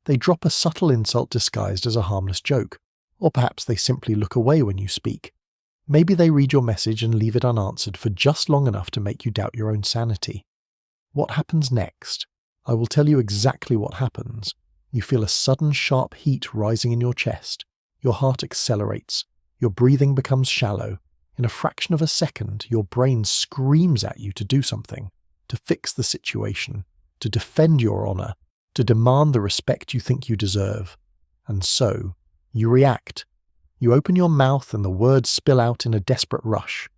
They drop a subtle insult disguised as a harmless joke, or perhaps they simply look away when you speak. Maybe they read your message and leave it unanswered for just long enough to make you doubt your own sanity. What happens next? I will tell you exactly what happens. You feel a sudden sharp heat rising in your chest. Your heart accelerates. Your breathing becomes shallow. In a fraction of a second, your brain screams at you to do something, to fix the situation, to defend your honor, to demand the respect you think you deserve. And so, you react. You open your mouth and the words spill out in a desperate rush.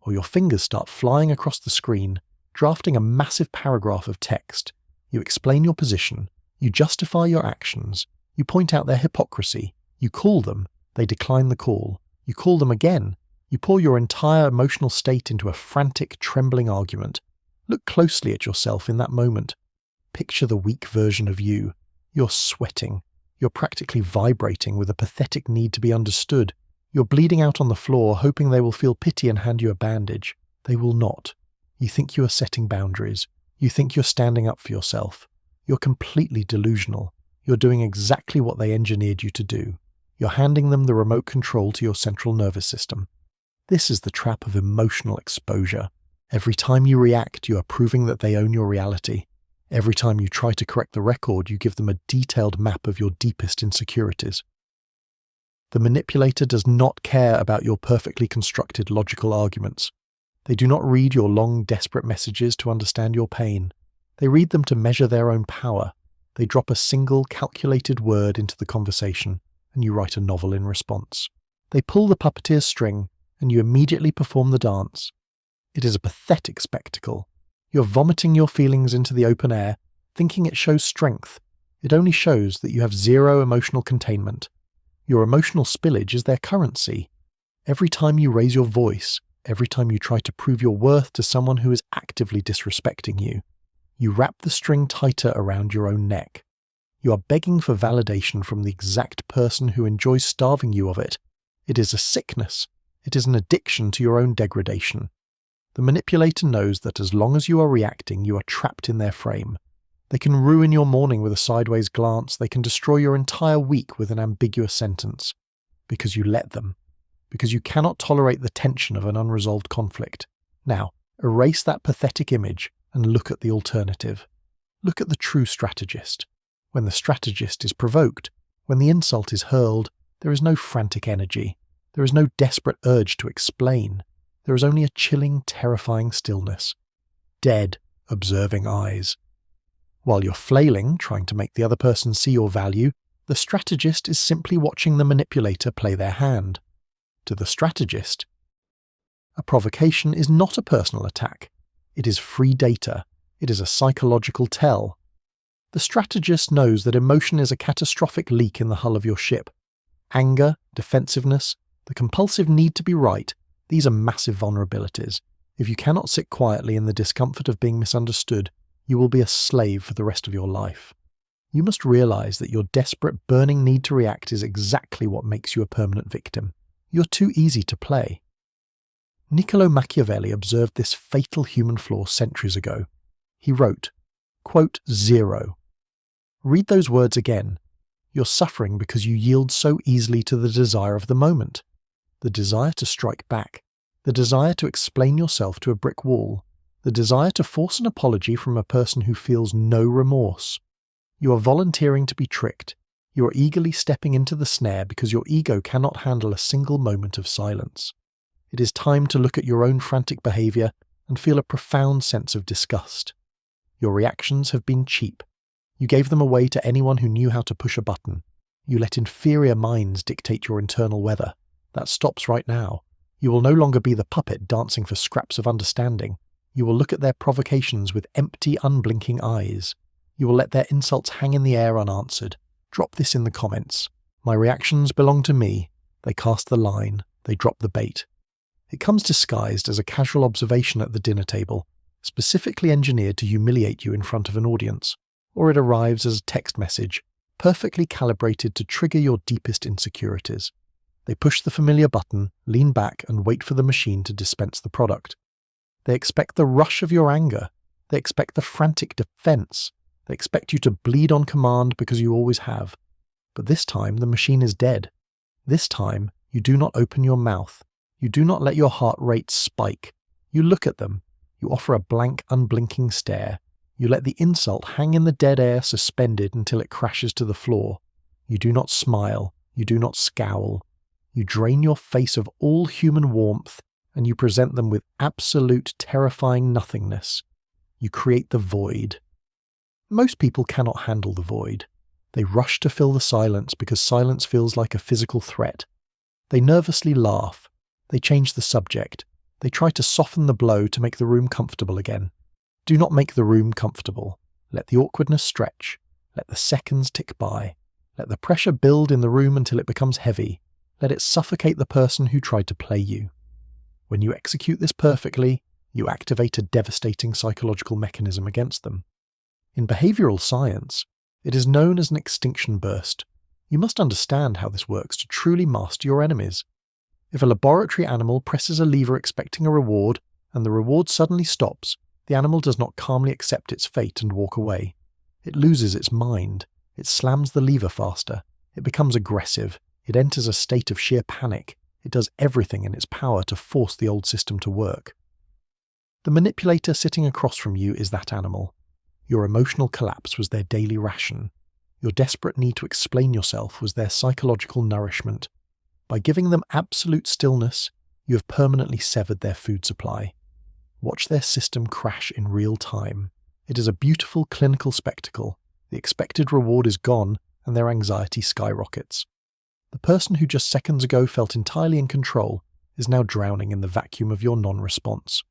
Or your fingers start flying across the screen, drafting a massive paragraph of text. You explain your position. You justify your actions. You point out their hypocrisy. You call them. They decline the call. You call them again. You pour your entire emotional state into a frantic, trembling argument. Look closely at yourself in that moment. Picture the weak version of you. You're sweating. You're practically vibrating with a pathetic need to be understood. You're bleeding out on the floor, hoping they will feel pity and hand you a bandage. They will not. You think you are setting boundaries. You think you're standing up for yourself. You're completely delusional. You're doing exactly what they engineered you to do. You're handing them the remote control to your central nervous system. This is the trap of emotional exposure. Every time you react, you are proving that they own your reality. Every time you try to correct the record, you give them a detailed map of your deepest insecurities. The manipulator does not care about your perfectly constructed logical arguments. They do not read your long, desperate messages to understand your pain. They read them to measure their own power. They drop a single, calculated word into the conversation, and you write a novel in response. They pull the puppeteer's string, and you immediately perform the dance. It is a pathetic spectacle. You're vomiting your feelings into the open air, thinking it shows strength. It only shows that you have zero emotional containment. Your emotional spillage is their currency. Every time you raise your voice, every time you try to prove your worth to someone who is actively disrespecting you, you wrap the string tighter around your own neck. You are begging for validation from the exact person who enjoys starving you of it. It is a sickness. It is an addiction to your own degradation. The manipulator knows that as long as you are reacting, you are trapped in their frame. They can ruin your morning with a sideways glance. They can destroy your entire week with an ambiguous sentence. Because you let them. Because you cannot tolerate the tension of an unresolved conflict. Now, erase that pathetic image and look at the alternative. Look at the true strategist. When the strategist is provoked, when the insult is hurled, there is no frantic energy. There is no desperate urge to explain. There is only a chilling, terrifying stillness. Dead, observing eyes. While you're flailing, trying to make the other person see your value, the strategist is simply watching the manipulator play their hand. To the strategist, a provocation is not a personal attack. It is free data. It is a psychological tell. The strategist knows that emotion is a catastrophic leak in the hull of your ship. Anger, defensiveness, the compulsive need to be right, these are massive vulnerabilities. If you cannot sit quietly in the discomfort of being misunderstood, you will be a slave for the rest of your life. You must realize that your desperate, burning need to react is exactly what makes you a permanent victim. You're too easy to play. Niccolo Machiavelli observed this fatal human flaw centuries ago. He wrote, quote, 0. Read those words again. You're suffering because you yield so easily to the desire of the moment. The desire to strike back. The desire to explain yourself to a brick wall. The desire to force an apology from a person who feels no remorse. You are volunteering to be tricked. You are eagerly stepping into the snare because your ego cannot handle a single moment of silence. It is time to look at your own frantic behavior and feel a profound sense of disgust. Your reactions have been cheap. You gave them away to anyone who knew how to push a button. You let inferior minds dictate your internal weather. That stops right now. You will no longer be the puppet dancing for scraps of understanding. You will look at their provocations with empty, unblinking eyes. You will let their insults hang in the air unanswered. Drop this in the comments. My reactions belong to me. They cast the line. They drop the bait. It comes disguised as a casual observation at the dinner table, specifically engineered to humiliate you in front of an audience. Or it arrives as a text message, perfectly calibrated to trigger your deepest insecurities. They push the familiar button, lean back, and wait for the machine to dispense the product. They expect the rush of your anger. They expect the frantic defense. They expect you to bleed on command because you always have. But this time the machine is dead. This time you do not open your mouth. You do not let your heart rate spike. You look at them. You offer a blank, unblinking stare. You let the insult hang in the dead air suspended until it crashes to the floor. You do not smile. You do not scowl. You drain your face of all human warmth, and you present them with absolute terrifying nothingness. You create the void. Most people cannot handle the void. They rush to fill the silence because silence feels like a physical threat. They nervously laugh. They change the subject. They try to soften the blow to make the room comfortable again. Do not make the room comfortable. Let the awkwardness stretch. Let the seconds tick by. Let the pressure build in the room until it becomes heavy. Let it suffocate the person who tried to play you. When you execute this perfectly, you activate a devastating psychological mechanism against them. In behavioral science, it is known as an extinction burst. You must understand how this works to truly master your enemies. If a laboratory animal presses a lever expecting a reward, and the reward suddenly stops, the animal does not calmly accept its fate and walk away. It loses its mind. It slams the lever faster. It becomes aggressive. It enters a state of sheer panic. It does everything in its power to force the old system to work. The manipulator sitting across from you is that animal. Your emotional collapse was their daily ration. Your desperate need to explain yourself was their psychological nourishment. By giving them absolute stillness, you have permanently severed their food supply. Watch their system crash in real time. It is a beautiful clinical spectacle. The expected reward is gone, and their anxiety skyrockets. The person who just seconds ago felt entirely in control is now drowning in the vacuum of your non-response.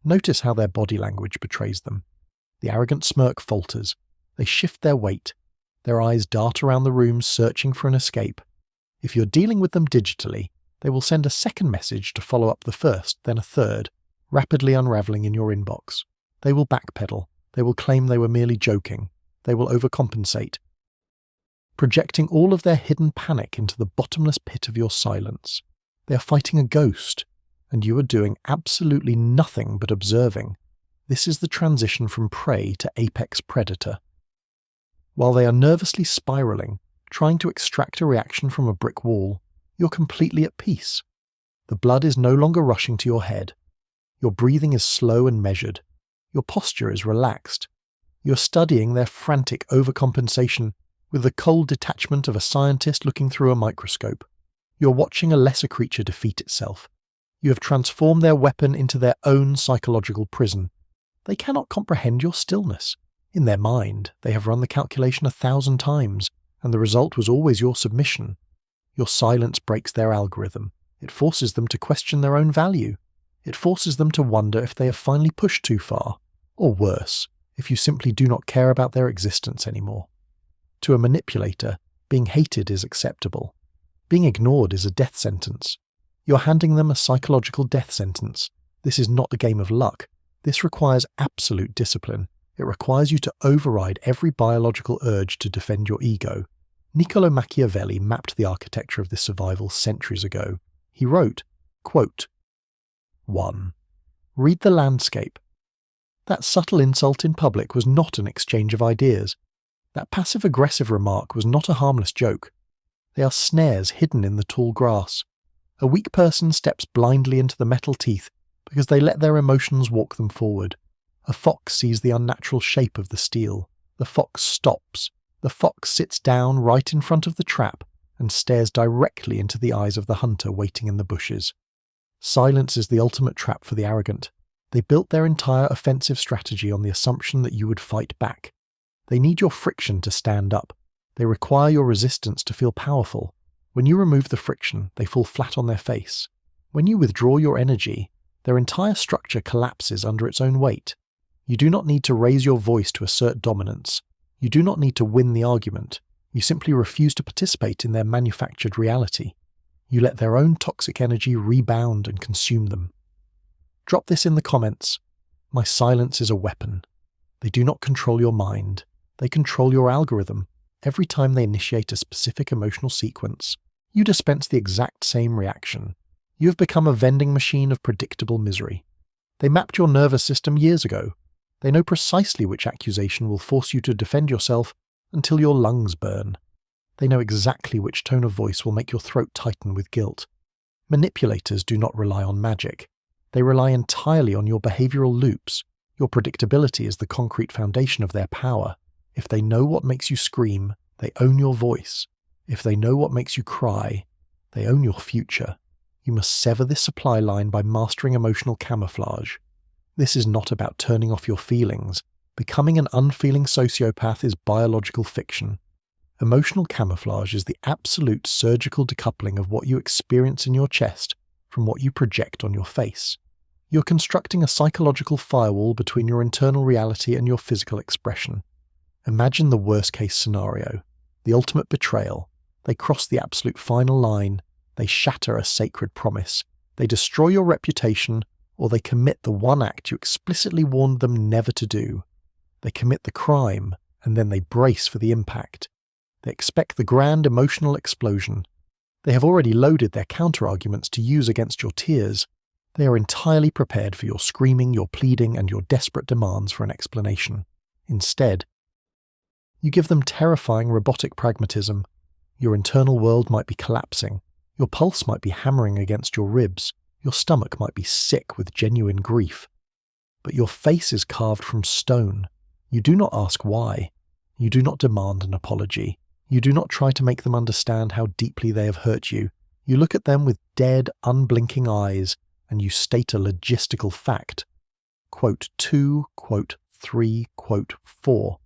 Notice how their body language betrays them. The arrogant smirk falters. They shift their weight. Their eyes dart around the room searching for an escape. If you're dealing with them digitally, they will send a second message to follow up the first, then a third, rapidly unraveling in your inbox. They will backpedal. They will claim they were merely joking. They will overcompensate, projecting all of their hidden panic into the bottomless pit of your silence. They are fighting a ghost, and you are doing absolutely nothing but observing. This is the transition from prey to apex predator. While they are nervously spiraling, trying to extract a reaction from a brick wall, you're completely at peace. The blood is no longer rushing to your head. Your breathing is slow and measured. Your posture is relaxed. You're studying their frantic overcompensation with the cold detachment of a scientist looking through a microscope. You're watching a lesser creature defeat itself. You have transformed their weapon into their own psychological prison. They cannot comprehend your stillness. In their mind, they have run the calculation 1,000 times, and the result was always your submission. Your silence breaks their algorithm. It forces them to question their own value. It forces them to wonder if they have finally pushed too far, or worse, if you simply do not care about their existence anymore. To a manipulator, being hated is acceptable. Being ignored is a death sentence. You're handing them a psychological death sentence. This is not a game of luck. This requires absolute discipline. It requires you to override every biological urge to defend your ego. Niccolo Machiavelli mapped the architecture of this survival centuries ago. He wrote, quote, 1. Read the landscape. That subtle insult in public was not an exchange of ideas. That passive-aggressive remark was not a harmless joke. They are snares hidden in the tall grass. A weak person steps blindly into the metal teeth because they let their emotions walk them forward. A fox sees the unnatural shape of the steel. The fox stops. The fox sits down right in front of the trap and stares directly into the eyes of the hunter waiting in the bushes. Silence is the ultimate trap for the arrogant. They built their entire offensive strategy on the assumption that you would fight back. They need your friction to stand up. They require your resistance to feel powerful. When you remove the friction, they fall flat on their face. When you withdraw your energy, their entire structure collapses under its own weight. You do not need to raise your voice to assert dominance. You do not need to win the argument. You simply refuse to participate in their manufactured reality. You let their own toxic energy rebound and consume them. Drop this in the comments. My silence is a weapon. They do not control your mind. They control your algorithm. Every time they initiate a specific emotional sequence, you dispense the exact same reaction. You have become a vending machine of predictable misery. They mapped your nervous system years ago. They know precisely which accusation will force you to defend yourself until your lungs burn. They know exactly which tone of voice will make your throat tighten with guilt. Manipulators do not rely on magic. They rely entirely on your behavioral loops. Your predictability is the concrete foundation of their power. If they know what makes you scream, they own your voice. If they know what makes you cry, they own your future. You must sever this supply line by mastering emotional camouflage. This is not about turning off your feelings. Becoming an unfeeling sociopath is biological fiction. Emotional camouflage is the absolute surgical decoupling of what you experience in your chest from what you project on your face. You're constructing a psychological firewall between your internal reality and your physical expression. Imagine the worst-case scenario, the ultimate betrayal. They cross the absolute final line, they shatter a sacred promise, they destroy your reputation, or they commit the one act you explicitly warned them never to do. They commit the crime, and then they brace for the impact. They expect the grand emotional explosion. They have already loaded their counter-arguments to use against your tears. They are entirely prepared for your screaming, your pleading, and your desperate demands for an explanation. Instead, you give them terrifying robotic pragmatism. Your internal world might be collapsing. Your pulse might be hammering against your ribs. Your stomach might be sick with genuine grief. But your face is carved from stone. You do not ask why. You do not demand an apology. You do not try to make them understand how deeply they have hurt you. You look at them with dead, unblinking eyes, and you state a logistical fact. Quote 2, quote 3, quote 4.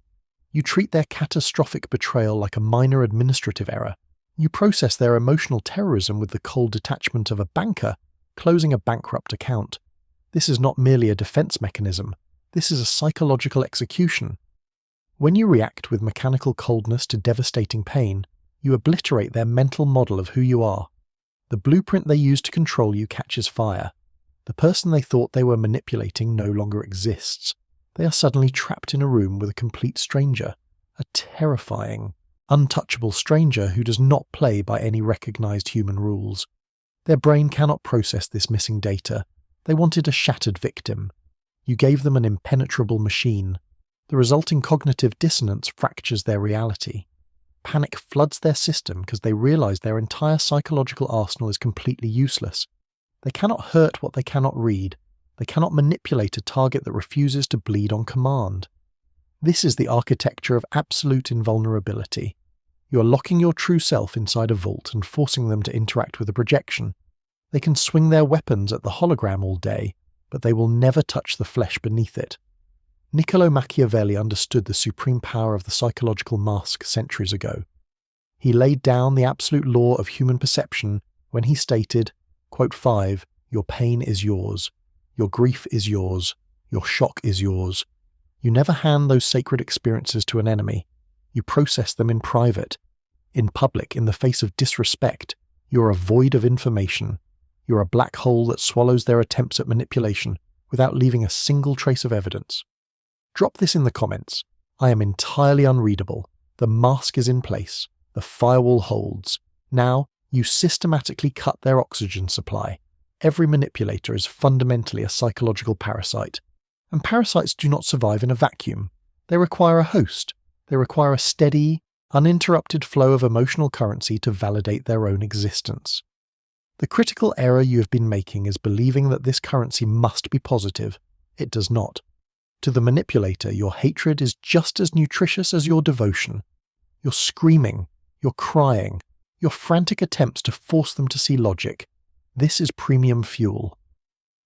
You treat their catastrophic betrayal like a minor administrative error. You process their emotional terrorism with the cold detachment of a banker closing a bankrupt account. This is not merely a defense mechanism. This is a psychological execution. When you react with mechanical coldness to devastating pain, you obliterate their mental model of who you are. The blueprint they use to control you catches fire. The person they thought they were manipulating no longer exists. They are suddenly trapped in a room with a complete stranger, a terrifying, untouchable stranger who does not play by any recognized human rules. Their brain cannot process this missing data. They wanted a shattered victim. You gave them an impenetrable machine. The resulting cognitive dissonance fractures their reality. Panic floods their system because they realize their entire psychological arsenal is completely useless. They cannot hurt what they cannot read. They cannot manipulate a target that refuses to bleed on command. This is the architecture of absolute invulnerability. You are locking your true self inside a vault and forcing them to interact with a projection. They can swing their weapons at the hologram all day, but they will never touch the flesh beneath it. Niccolo Machiavelli understood the supreme power of the psychological mask centuries ago. He laid down the absolute law of human perception when he stated, quote 5, "Your pain is yours. Your grief is yours. Your shock is yours. You never hand those sacred experiences to an enemy. You process them in private. In public, in the face of disrespect, you are a void of information. You are a black hole that swallows their attempts at manipulation without leaving a single trace of evidence." Drop this in the comments. I am entirely unreadable. The mask is in place. The firewall holds. Now, you systematically cut their oxygen supply. Every manipulator is fundamentally a psychological parasite. And parasites do not survive in a vacuum. They require a host. They require a steady, uninterrupted flow of emotional currency to validate their own existence. The critical error you have been making is believing that this currency must be positive. It does not. To the manipulator, your hatred is just as nutritious as your devotion. Your screaming, your crying, your frantic attempts to force them to see logic. This is premium fuel.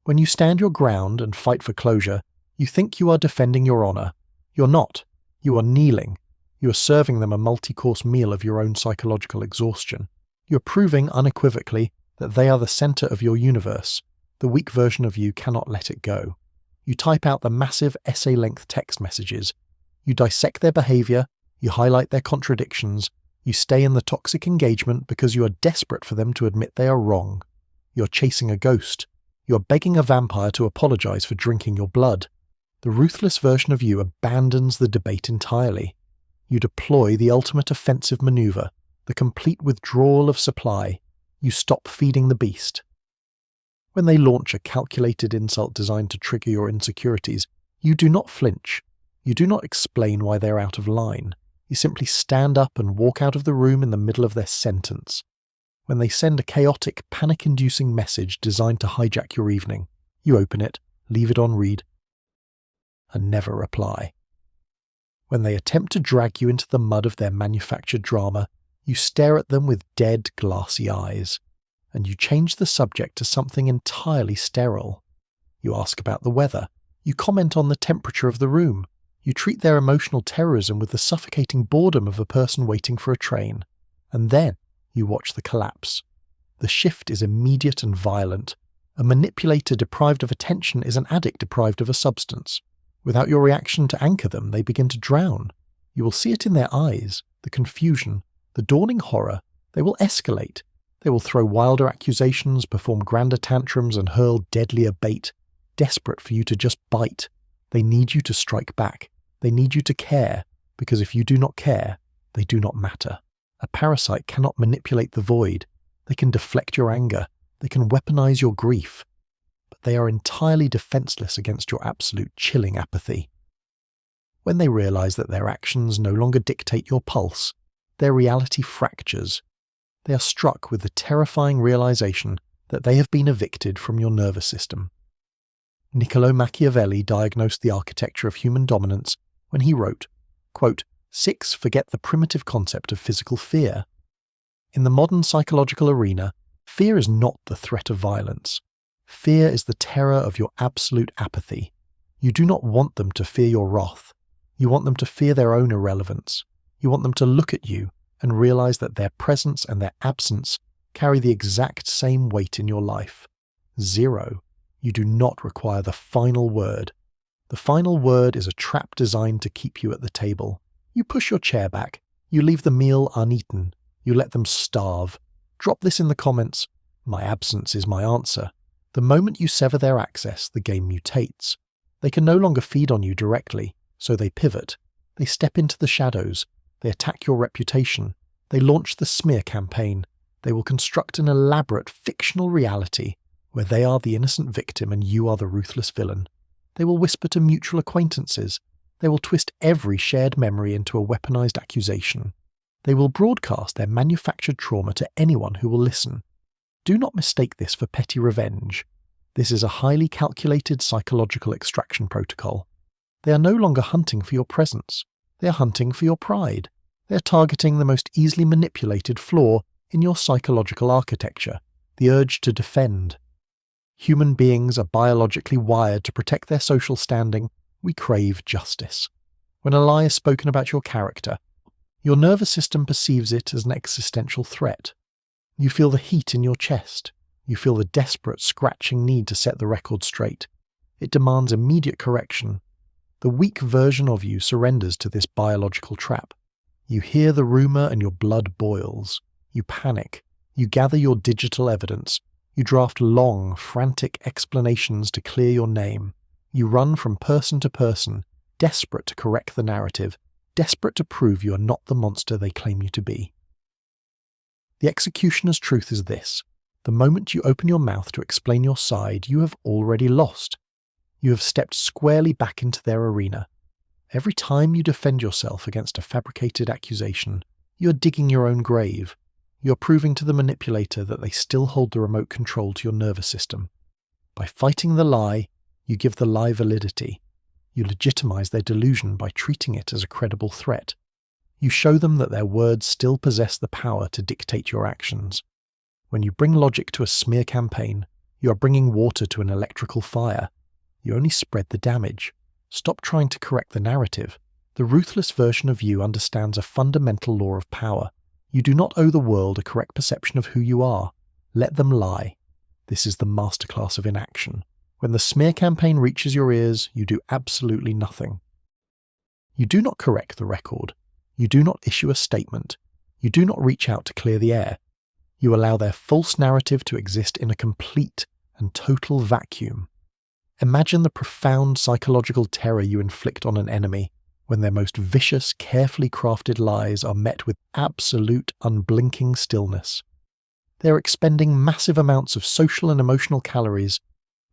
When you stand your ground and fight for closure, you think you are defending your honor. You're not. You are kneeling. You are serving them a multi-course meal of your own psychological exhaustion. You're proving unequivocally that they are the center of your universe. The weak version of you cannot let it go. You type out the massive essay-length text messages. You dissect their behavior, you highlight their contradictions, you stay in the toxic engagement because you are desperate for them to admit they are wrong. You're chasing a ghost. You're begging a vampire to apologize for drinking your blood. The ruthless version of you abandons the debate entirely. You deploy the ultimate offensive maneuver, the complete withdrawal of supply. You stop feeding the beast. When they launch a calculated insult designed to trigger your insecurities, You do not flinch. You do not explain why they're out of line. You simply stand up and walk out of the room in the middle of their sentence. When they send a chaotic, panic-inducing message designed to hijack your evening, you open it, leave it on read, and never reply. When they attempt to drag you into the mud of their manufactured drama, you stare at them with dead, glassy eyes, and you change the subject to something entirely sterile. You ask about the weather. You comment on the temperature of the room. You treat their emotional terrorism with the suffocating boredom of a person waiting for a train. And then you watch the collapse. The shift is immediate and violent. A manipulator deprived of attention is an addict deprived of a substance. Without your reaction to anchor them, they begin to drown. You will see it in their eyes, the confusion, the dawning horror. They will escalate. They will throw wilder accusations, perform grander tantrums, and hurl deadlier bait, desperate for you to just bite. They need you to strike back. They need you to care, because if you do not care, they do not matter. A parasite cannot manipulate the void. They can deflect your anger. They can weaponize your grief. But they are entirely defenseless against your absolute chilling apathy. When they realize that their actions no longer dictate your pulse, their reality fractures. They are struck with the terrifying realization that they have been evicted from your nervous system. Niccolo Machiavelli diagnosed the architecture of human dominance when he wrote, quote, "6 forget the primitive concept of physical fear." In the modern psychological arena, fear is not the threat of violence. Fear is the terror of your absolute apathy. You do not want them to fear your wrath. You want them to fear their own irrelevance. You want them to look at you and realize that their presence and their absence carry the exact same weight in your life. 0. You do not require the final word. The final word is a trap designed to keep you at the table. You push your chair back. You leave the meal uneaten. You let them starve. Drop this in the comments. My absence is my answer. The moment you sever their access, the game mutates. They can no longer feed on you directly, so they pivot. They step into the shadows. They attack your reputation. They launch the smear campaign. They will construct an elaborate fictional reality where they are the innocent victim and you are the ruthless villain. They will whisper to mutual acquaintances. They will twist every shared memory into a weaponized accusation. They will broadcast their manufactured trauma to anyone who will listen. Do not mistake this for petty revenge. This is a highly calculated psychological extraction protocol. They are no longer hunting for your presence. They are hunting for your pride. They are targeting the most easily manipulated flaw in your psychological architecture, the urge to defend. Human beings are biologically wired to protect their social standing. We crave justice. When a lie is spoken about your character, your nervous system perceives it as an existential threat. You feel the heat in your chest. You feel the desperate, scratching need to set the record straight. It demands immediate correction. The weak version of you surrenders to this biological trap. You hear the rumor and your blood boils. You panic. You gather your digital evidence. You draft long, frantic explanations to clear your name. You run from person to person, desperate to correct the narrative, desperate to prove you are not the monster they claim you to be. The executioner's truth is this: the moment you open your mouth to explain your side, you have already lost. You have stepped squarely back into their arena. Every time you defend yourself against a fabricated accusation, you are digging your own grave. You are proving to the manipulator that they still hold the remote control to your nervous system. By fighting the lie, you give the lie validity. You legitimize their delusion by treating it as a credible threat. You show them that their words still possess the power to dictate your actions. When you bring logic to a smear campaign, you are bringing water to an electrical fire. You only spread the damage. Stop trying to correct the narrative. The ruthless version of you understands a fundamental law of power. You do not owe the world a correct perception of who you are. Let them lie. This is the masterclass of inaction. When the smear campaign reaches your ears, you do absolutely nothing. You do not correct the record. You do not issue a statement. You do not reach out to clear the air. You allow their false narrative to exist in a complete and total vacuum. Imagine the profound psychological terror you inflict on an enemy when their most vicious, carefully crafted lies are met with absolute, unblinking stillness. They are expending massive amounts of social and emotional calories.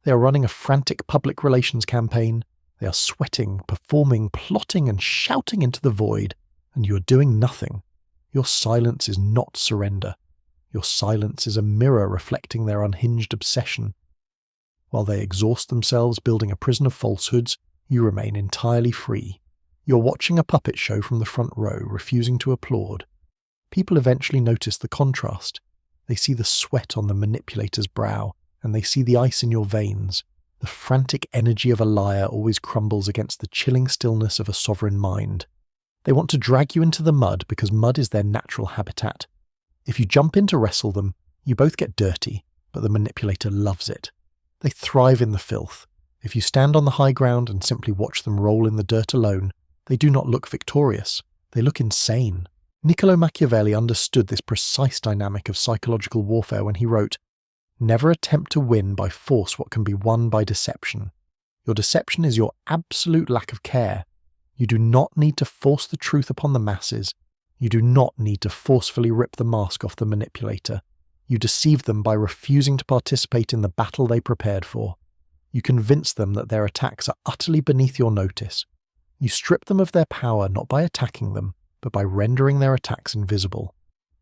They are running a frantic public relations campaign. They are sweating, performing, plotting, and shouting into the void, and you are doing nothing. Your silence is not surrender. Your silence is a mirror reflecting their unhinged obsession. While they exhaust themselves building a prison of falsehoods, you remain entirely free. You're watching a puppet show from the front row, refusing to applaud. People eventually notice the contrast. They see the sweat on the manipulator's brow, and they see the ice in your veins. The frantic energy of a liar always crumbles against the chilling stillness of a sovereign mind. They want to drag you into the mud because mud is their natural habitat. If you jump in to wrestle them, you both get dirty, but the manipulator loves it. They thrive in the filth. If you stand on the high ground and simply watch them roll in the dirt alone, they do not look victorious. They look insane. Niccolo Machiavelli understood this precise dynamic of psychological warfare when he wrote, "Never attempt to win by force what can be won by deception. Your deception is your absolute lack of care. You do not need to force the truth upon the masses. You do not need to forcefully rip the mask off the manipulator. You deceive them by refusing to participate in the battle they prepared for. You convince them that their attacks are utterly beneath your notice. You strip them of their power not by attacking them, but by rendering their attacks invisible.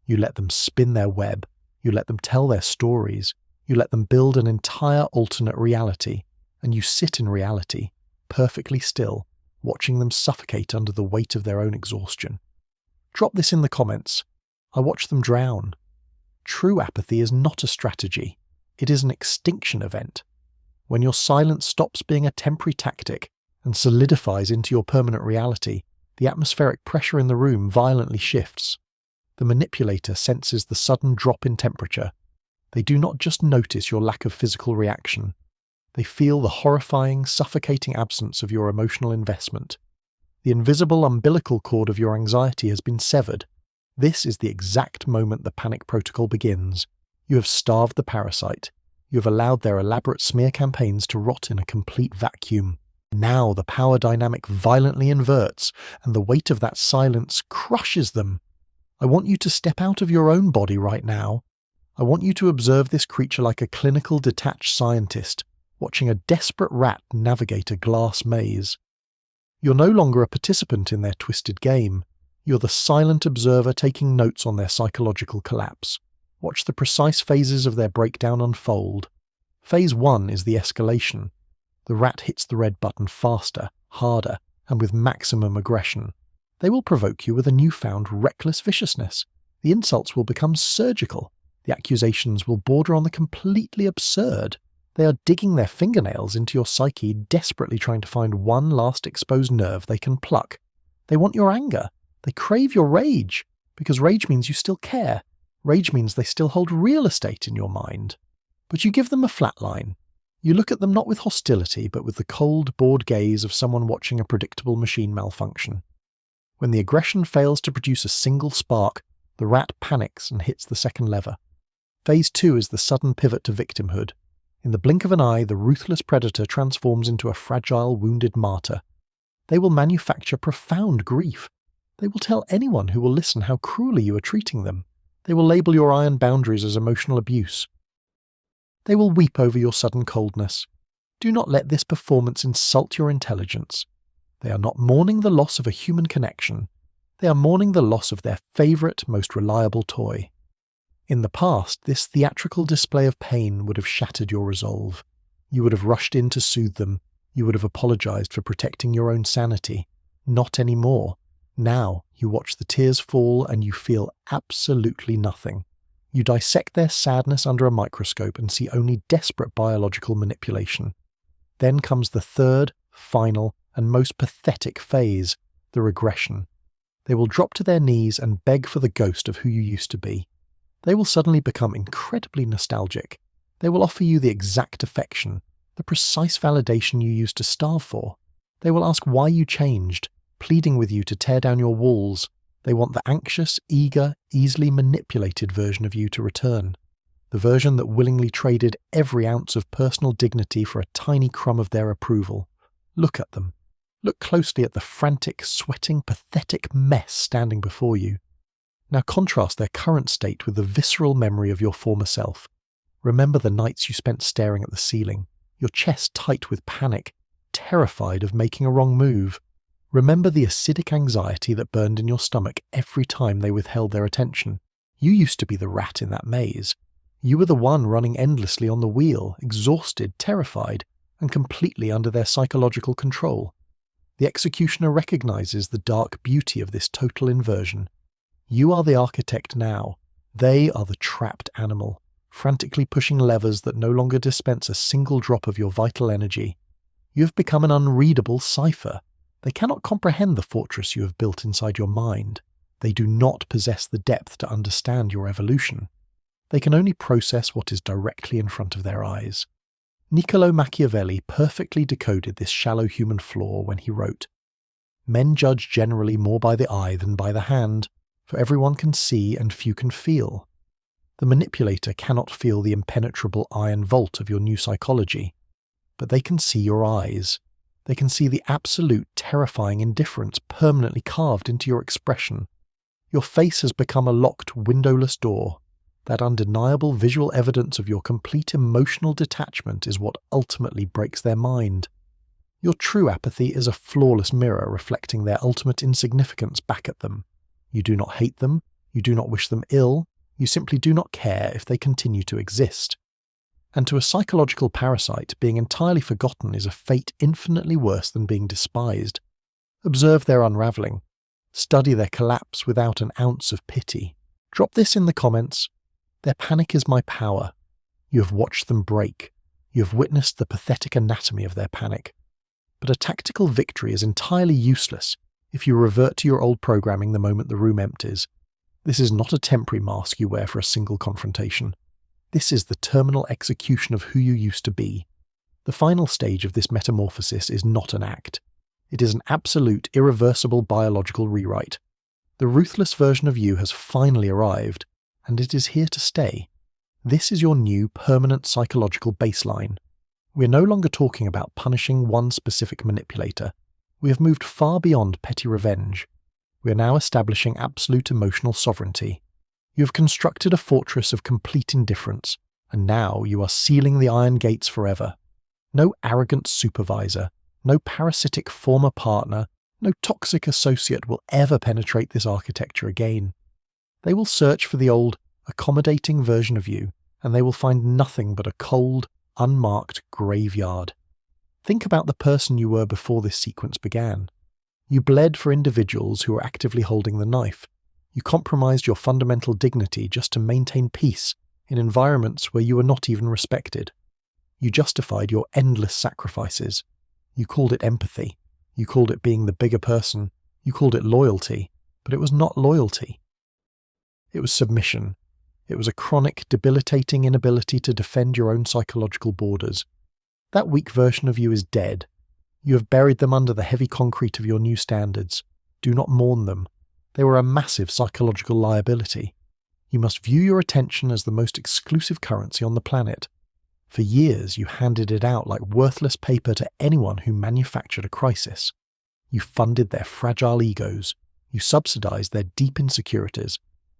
You let them spin their web. You let them tell their stories. You let them build an entire alternate reality, and you sit in reality, perfectly still, watching them suffocate under the weight of their own exhaustion. Drop this in the comments. I watch them drown. True apathy is not a strategy. It is an extinction event. When your silence stops being a temporary tactic and solidifies into your permanent reality, the atmospheric pressure in the room violently shifts. The manipulator senses the sudden drop in temperature. They do not just notice your lack of physical reaction. They feel the horrifying, suffocating absence of your emotional investment. The invisible umbilical cord of your anxiety has been severed. This is the exact moment the panic protocol begins. You have starved the parasite. You have allowed their elaborate smear campaigns to rot in a complete vacuum. Now the power dynamic violently inverts, and the weight of that silence crushes them. I want you to step out of your own body right now. I want you to observe this creature like a clinical detached scientist, watching a desperate rat navigate a glass maze. You're no longer a participant in their twisted game. You're the silent observer taking notes on their psychological collapse. Watch the precise phases of their breakdown unfold. Phase 1 is the escalation. The rat hits the red button faster, harder, and with maximum aggression. They will provoke you with a newfound reckless viciousness. The insults will become surgical. The accusations will border on the completely absurd. They are digging their fingernails into your psyche, desperately trying to find one last exposed nerve they can pluck. They want your anger. They crave your rage, because rage means you still care. Rage means they still hold real estate in your mind. But you give them a flat line. You look at them not with hostility, but with the cold, bored gaze of someone watching a predictable machine malfunction. When the aggression fails to produce a single spark, the rat panics and hits the second lever. Phase 2 is the sudden pivot to victimhood. In the blink of an eye, the ruthless predator transforms into a fragile, wounded martyr. They will manufacture profound grief. They will tell anyone who will listen how cruelly you are treating them. They will label your iron boundaries as emotional abuse. They will weep over your sudden coldness. Do not let this performance insult your intelligence. They are not mourning the loss of a human connection. They are mourning the loss of their favourite, most reliable toy. In the past, this theatrical display of pain would have shattered your resolve. You would have rushed in to soothe them. You would have apologised for protecting your own sanity. Not anymore. Now, you watch the tears fall and you feel absolutely nothing. You dissect their sadness under a microscope and see only desperate biological manipulation. Then comes the third, final, and most pathetic phase, the regression. They will drop to their knees and beg for the ghost of who you used to be. They will suddenly become incredibly nostalgic. They will offer you the exact affection, the precise validation you used to starve for. They will ask why you changed, pleading with you to tear down your walls. They want the anxious, eager, easily manipulated version of you to return. The version that willingly traded every ounce of personal dignity for a tiny crumb of their approval. Look at them. Look closely at the frantic, sweating, pathetic mess standing before you. Now contrast their current state with the visceral memory of your former self. Remember the nights you spent staring at the ceiling, your chest tight with panic, terrified of making a wrong move. Remember the acidic anxiety that burned in your stomach every time they withheld their attention. You used to be the rat in that maze. You were the one running endlessly on the wheel, exhausted, terrified, and completely under their psychological control. The executioner recognizes the dark beauty of this total inversion. You are the architect now. They are the trapped animal, frantically pushing levers that no longer dispense a single drop of your vital energy. You have become an unreadable cipher. They cannot comprehend the fortress you have built inside your mind. They do not possess the depth to understand your evolution. They can only process what is directly in front of their eyes. Niccolo Machiavelli perfectly decoded this shallow human flaw when he wrote, "Men judge generally more by the eye than by the hand, for everyone can see and few can feel." The manipulator cannot feel the impenetrable iron vault of your new psychology, but they can see your eyes. They can see the absolute terrifying indifference permanently carved into your expression. Your face has become a locked, windowless door. That undeniable visual evidence of your complete emotional detachment is what ultimately breaks their mind. Your true apathy is a flawless mirror reflecting their ultimate insignificance back at them. You do not hate them, you do not wish them ill, you simply do not care if they continue to exist. And to a psychological parasite, being entirely forgotten is a fate infinitely worse than being despised. Observe their unravelling. Study their collapse without an ounce of pity. Drop this in the comments. Their panic is my power. You have watched them break. You have witnessed the pathetic anatomy of their panic. But a tactical victory is entirely useless if you revert to your old programming the moment the room empties. This is not a temporary mask you wear for a single confrontation. This is the terminal execution of who you used to be. The final stage of this metamorphosis is not an act. It is an absolute, irreversible biological rewrite. The ruthless version of you has finally arrived, and it is here to stay. This is your new, permanent psychological baseline. We are no longer talking about punishing one specific manipulator. We have moved far beyond petty revenge. We are now establishing absolute emotional sovereignty. You have constructed a fortress of complete indifference, and now you are sealing the iron gates forever. No arrogant supervisor, no parasitic former partner, no toxic associate will ever penetrate this architecture again. They will search for the old, accommodating version of you, and they will find nothing but a cold, unmarked graveyard. Think about the person you were before this sequence began. You bled for individuals who were actively holding the knife. You compromised your fundamental dignity just to maintain peace in environments where you were not even respected. You justified your endless sacrifices. You called it empathy. You called it being the bigger person. You called it loyalty. But it was not loyalty. It was submission. It was a chronic, debilitating inability to defend your own psychological borders. That weak version of you is dead. You have buried them under the heavy concrete of your new standards. Do not mourn them. They were a massive psychological liability. You must view your attention as the most exclusive currency on the planet. For years, you handed it out like worthless paper to anyone who manufactured a crisis. You funded their fragile egos. You subsidized their deep insecurities.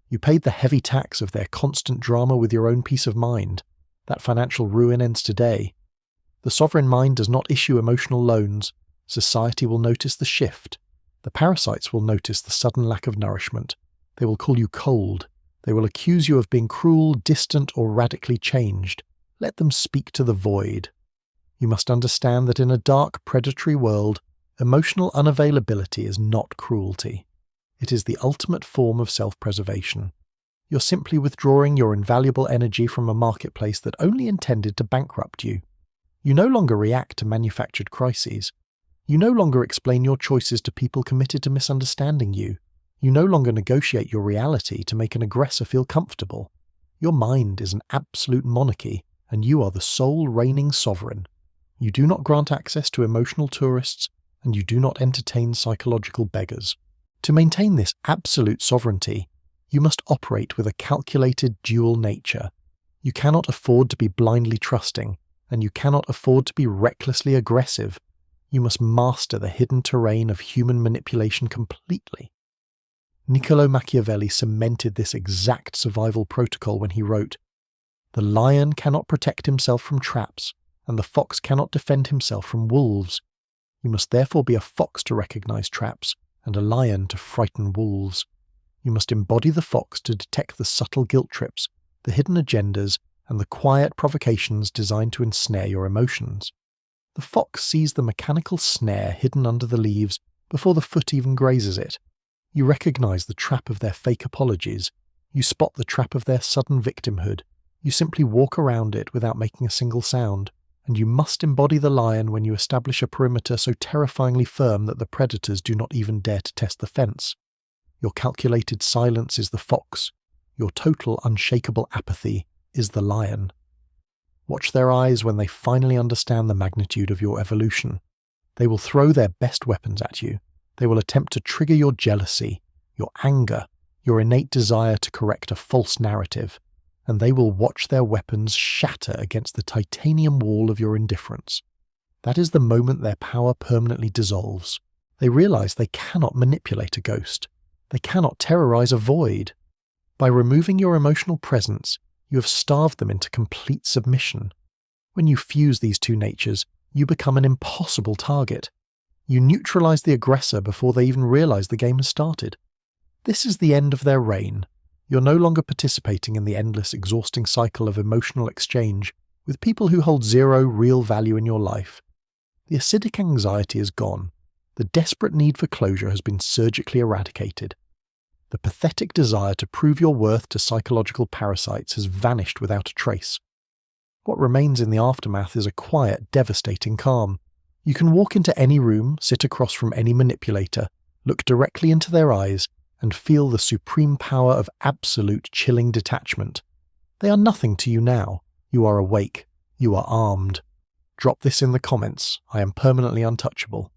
You paid the heavy tax of their constant drama with your own peace of mind. That financial ruin ends today. The sovereign mind does not issue emotional loans. Society will notice the shift. The parasites will notice the sudden lack of nourishment. They will call you cold. They will accuse you of being cruel, distant, or radically changed. Let them speak to the void. You must understand that in a dark, predatory world, emotional unavailability is not cruelty. It is the ultimate form of self-preservation. You're simply withdrawing your invaluable energy from a marketplace that only intended to bankrupt you. You no longer react to manufactured crises. You no longer explain your choices to people committed to misunderstanding you. You no longer negotiate your reality to make an aggressor feel comfortable. Your mind is an absolute monarchy, and you are the sole reigning sovereign. You do not grant access to emotional tourists, and you do not entertain psychological beggars. To maintain this absolute sovereignty, you must operate with a calculated dual nature. You cannot afford to be blindly trusting, and you cannot afford to be recklessly aggressive. You must master the hidden terrain of human manipulation completely. Niccolo Machiavelli cemented this exact survival protocol when he wrote, "The lion cannot protect himself from traps, and the fox cannot defend himself from wolves. You must therefore be a fox to recognize traps, and a lion to frighten wolves. You must embody the fox to detect the subtle guilt trips, the hidden agendas, and the quiet provocations designed to ensnare your emotions. The fox sees the mechanical snare hidden under the leaves before the foot even grazes it. You recognize the trap of their fake apologies. You spot the trap of their sudden victimhood. You simply walk around it without making a single sound. And you must embody the lion when you establish a perimeter so terrifyingly firm that the predators do not even dare to test the fence. Your calculated silence is the fox. Your total unshakable apathy is the lion. Watch their eyes when they finally understand the magnitude of your evolution. They will throw their best weapons at you. They will attempt to trigger your jealousy, your anger, your innate desire to correct a false narrative, and they will watch their weapons shatter against the titanium wall of your indifference. That is the moment their power permanently dissolves. They realize they cannot manipulate a ghost. They cannot terrorize a void. By removing your emotional presence, you have starved them into complete submission. When you fuse these two natures, you become an impossible target. You neutralize the aggressor before they even realize the game has started. This is the end of their reign. You're no longer participating in the endless, exhausting cycle of emotional exchange with people who hold zero real value in your life. The acidic anxiety is gone. The desperate need for closure has been surgically eradicated. The pathetic desire to prove your worth to psychological parasites has vanished without a trace. What remains in the aftermath is a quiet, devastating calm. You can walk into any room, sit across from any manipulator, look directly into their eyes, and feel the supreme power of absolute chilling detachment. They are nothing to you now. You are awake. You are armed. Drop this in the comments. I am permanently untouchable.